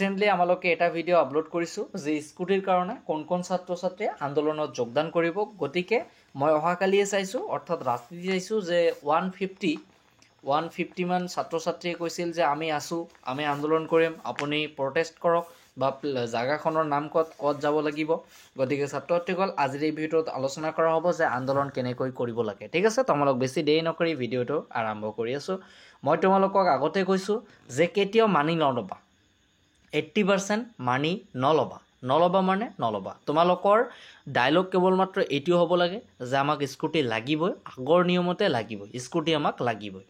recently আমালোকে এটা video upload কৰিছো যে স্কুটিৰ কাৰণে কোন ছাত্ৰ ছাত্ৰী আন্দোলনত যোগদান কৰিব গতিকে মই অহাকালিয়ে চাইছো অৰ্থাৎ ৰাজনীতি চাইছো যে 150 মান ছাত্ৰ ছাত্ৰীয়ে কৈছিল যে আমি আন্দোলন কৰিম আপুনি প্ৰটেষ্ট কৰক বা জাগাখনৰ নাম কত যাব লাগিব গতিকে ছাত্ৰ ছাত্ৰীসকল আজিৰ এই ভিডিওত আলোচনা কৰা হ'ব যে আন্দোলন কেনেকৈ কৰিব লাগে ঠিক আছে তোমালোক বেছি দেৰি নকৰি ভিডিওটো আৰম্ভ কৰি আছো মই তোমালোকক আগতে কৈছো যে কেতিয়াও মানি নলবা 80% মানি নলবা মানে নলবা তোমালোকৰ ডায়লগ কেৱল মাত্ৰ এটিও হ'ব লাগে যে আমাক স্কুটি লাগিবই আগৰ নিয়মতে লাগিবই স্কুটি আমাক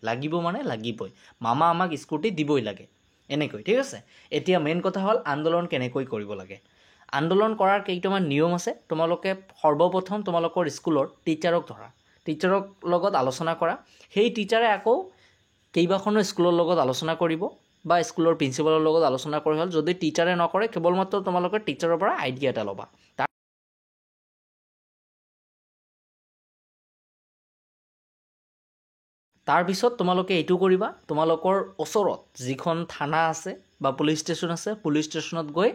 লাগিব মানে লাগিবই মামা আমাক স্কুটি দিবই লাগে এনেকৈ ঠিক আছে এতিয়া মেইন কথা হল আন্দোলন কেনেকৈ কৰিব লাগে আন্দোলন কৰাৰ কেইটামান নিয়ম আছে তোমালোকে সৰ্বপ্ৰথম তোমালোকৰ স্কুলৰ টিচাৰক ধৰা টিচাৰক লগত আলোচনা কৰা সেই টিচাৰে আকৌ কেইবাখনো স্কুলৰ লগত আলোচনা কৰিব বা স্কুলৰ প্ৰিন্সিপালৰ লগত আলোচনা কৰি হল যদি টিচাৰে নকৰে কেৱল মাত্ৰ তোমালোকে টিচাৰৰ পৰা আইডিয়া এটা লবা তাৰ পিছত তোমালোকে এটো কৰিবা তোমালোকৰ ওচৰত যিখন থানা আছে বা পুলিশ ষ্টেচন আছে পুলিশ ষ্টেচনত গৈ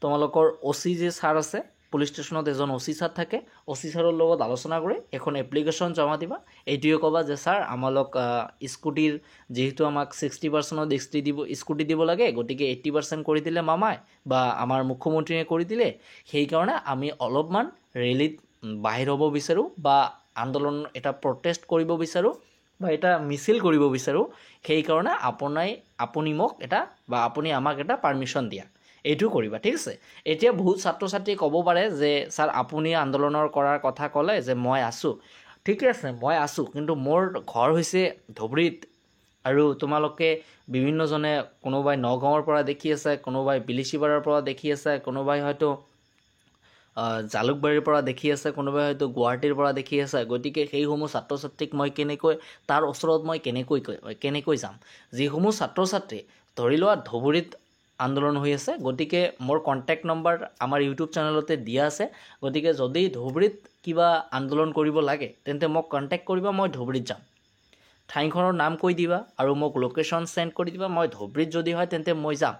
তোমালোকৰ ওসি যে স্যাৰ আছে পুলিশ ষ্টেচনত এজন ওসি স্যাৰ থাকে ওসি স্যাৰৰ লগত আলোচনা কৰি এখন এপ্লিকেশন জমা দিবা এইটোৱে কবা যে স্যাৰ আমালক স্কুটিৰ যেহেতু আমাক 60% স্কুটি দিব লাগে গতিকে 80% কৰি দিলে মামাই বা আমাৰ মুখ্যমন্ত্ৰীয়ে কৰি দিলে সেই কাৰণে আমি অলপমান ৰেলীত বাহিৰ হ'ব বিচাৰো বা আন্দোলন এটা প্ৰটেষ্ট কৰিব বিচাৰো বা এটা মিছিল কৰিব বিচাৰো সেই কাৰণে আপুনি মোক এটা বা আপুনি আমাক এটা পাৰমিশন দিয়া এইটো কৰিবা ঠিক আছে এতিয়া বহুত ছাত্ৰ ছাত্ৰী ক'ব পাৰে যে স্যাৰ আপুনি আন্দোলনৰ কৰাৰ কথা ক'লে যে মই আছো ঠিক আছে মই আছো কিন্তু মোৰ ঘৰ হৈছে ধুবৰীত আৰু তোমালোকে বিভিন্ন জনে কোনোবাই নগাঁৱৰ পৰা দেখি আছে কোনোবাই বিলিচিবাৰৰ পৰা দেখি আছে কোনোবাই হয়তো জালুকবাৰীৰ পৰা দেখি আছে কোনোবাই হয়তো গুৱাহাটীৰ পৰা দেখি আছে গতিকে সেই সমূহ ছাত্ৰ ছাত্ৰীক মই কেনেকৈ তাৰ ওচৰত মই কেনেকৈ যাম যিসমূহ ছাত্ৰ ছাত্ৰী ধৰি লোৱা ধুবৰীত আন্দোলন হৈ আছে গতিকে মোৰ কন্টাক্ট নম্বৰ আমাৰ ইউটিউব চেনেলতে দিয়া আছে গতিকে যদি ধুবৰীত কিবা আন্দোলন কৰিব লাগে তেন্তে মোক কন্টাক্ট কৰিবা মই ধুবৰীত যাম ঠাইখনৰ নাম কৈ দিবা আৰু মোক লোকেশন সেন্ড কৰি দিবা মই ধুবৰীত যদি হয় তেন্তে মই যাম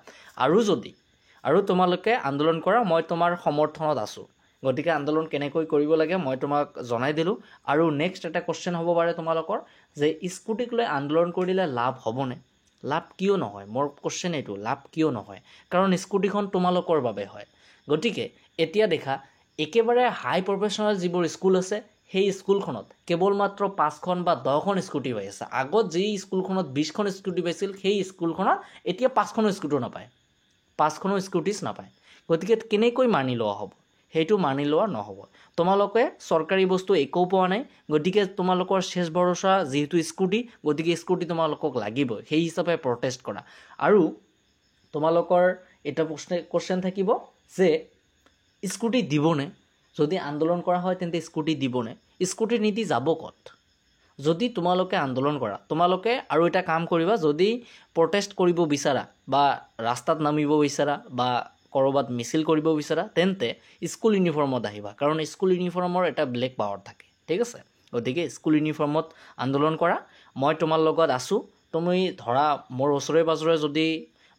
আৰু তোমালোকে আন্দোলন কৰা মই তোমাৰ সমৰ্থনত আছো গতিকে আন্দোলন কেনেকৈ কৰিব লাগে মই তোমাক জনাই দিলো আৰু নেক্সট এটা কোশ্চেন হ'ব পাৰে তোমালোকৰ যে স্কুটিক লৈ আন্দোলন কৰিলে লাভ হ'বনে লাভ কিয় নহয় মোৰ কোশ্চেন এইটো লাভ কিয় নহয় কাৰণ স্কুটিখন তোমালোকৰ বাবে হয় গতিকে এতিয়া দেখা একেবাৰে হাই প্ৰফেশনাল যিবোৰ স্কুল আছে সেই স্কুলখনত কেৱল মাত্ৰ 5খন বা 10খন স্কুটি পাই আছে আগত যি স্কুলখনত 20খন স্কুটি পাইছিল সেই স্কুলখনত এতিয়া 5খন স্কুটি নাপায় 5খনো স্কুটিছ নাপায় গতিকে কেনেকৈ মানি লোৱা হ'ব হেতু মানি লোৱা নহব তোমালোকে সৰকাৰি বস্তু একো পোৱা নাই গতিকে তোমালোকৰ শেষ ভৰসা যেহেতু স্কুটি গতিকে স্কুটি তোমালোকক লাগিব সেই হিচাপে প্ৰটেষ্ট কৰা আৰু তোমালোকৰ এটা কোশ্চেন থাকিব যে স্কুটি দিবনে যদি আন্দোলন কৰা হয় তেন্তে স্কুটি দিবনে স্কুটি নীতি যাব কত যদি তোমালোকে আন্দোলন কৰা তোমালোকে আৰু এটা কাম কৰিবা যদি প্ৰটেষ্ট কৰিব বিচাৰা বা ৰাস্তাত নামিব বিচাৰা বা কৰবাত মিছিল কৰিব বিচাৰা তেন্তে স্কুল ইউনিফৰ্মত আহিবা কাৰণ স্কুল ইউনিফৰ্মৰ এটা ব্লেক পাৱাৰ থাকে ঠিক আছে গতিকে স্কুল ইউনিফৰ্মত আন্দোলন কৰা মই তোমাৰ লগত আছো তুমি ধৰা মোৰ ওচৰে পাজৰে যদি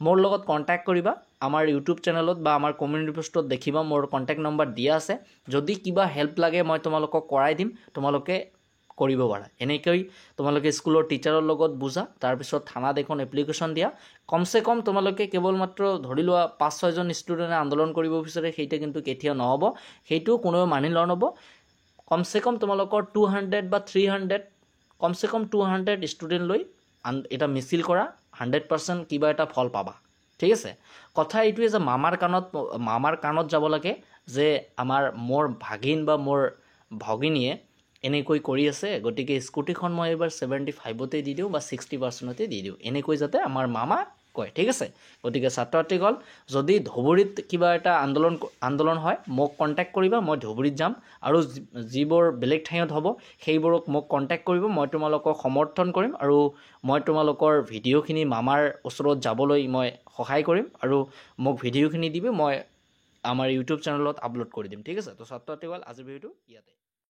মোৰ লগত কন্টাক্ট কৰিবা আমাৰ ইউটিউব চেনেলত বা আমাৰ কমিউনিটি পোষ্টত দেখিবা মোৰ কন্টাক্ট নম্বৰ দিয়া আছে যদি কিবা হেল্প লাগে মই তোমালোকক কৰাই দিম তোমালোকে কৰিব পাৰা এনেকৈ তোমালোকে স্কুলৰ টিচাৰৰ লগত বুজা তাৰ পিছত থানাত এখন এপ্লিকেশন দিয়া কমসে কম তোমালোকে কেৱল মাত্ৰ ধৰি লোৱা 5-6 জন ষ্টুডেন্টে আন্দোলন কৰিব বিচাৰে সেইটা কিন্তু কেতিয়া নহব সেইটো কোনো মানি লোৱা নহব কমসে কম তোমালোকৰ 200 বা 300 কমসে কম 200 ষ্টুডেন্ট লৈ এটা মিছিল কৰা 100% কিবা এটা ফল পাবা ঠিক আছে কথা এইটোৱে যে মামাৰ কাণত যাব লাগে যে মোৰ ভাগিন বা মোৰ ভগিনীয়ে এনেকৈ কৰি আছে গতিকে স্কুটিখন মই এবাৰ 75তে দি দিও বা 60%তে দি দিও এনেকৈ যাতে আমাৰ মামা কয় ঠিক আছে গতিকে ছাত্ৰছাত্ৰীসকল যদি ধুবৰীত কিবা এটা আন্দোলন হয় মোক কন্টাক্ট কৰিবা মই ধুবৰীত যাম আৰু যিবোৰ বেলেগ ঠাইত হ'ব সেইবোৰক মোক কন্টাক্ট কৰিব মই তোমালোকক সমৰ্থন কৰিম আৰু মই তোমালোকৰ ভিডিওখিনি মামাৰ ওচৰত যাবলৈ মই সহায় কৰিম আৰু মোক ভিডিওখিনি দিবি মই আমাৰ ইউটিউব চেনেলত আপলোড কৰি দিম ঠিক আছে তো ছাত্ৰছাত্ৰীসকল আজি ভিডিওটো ইয়াতে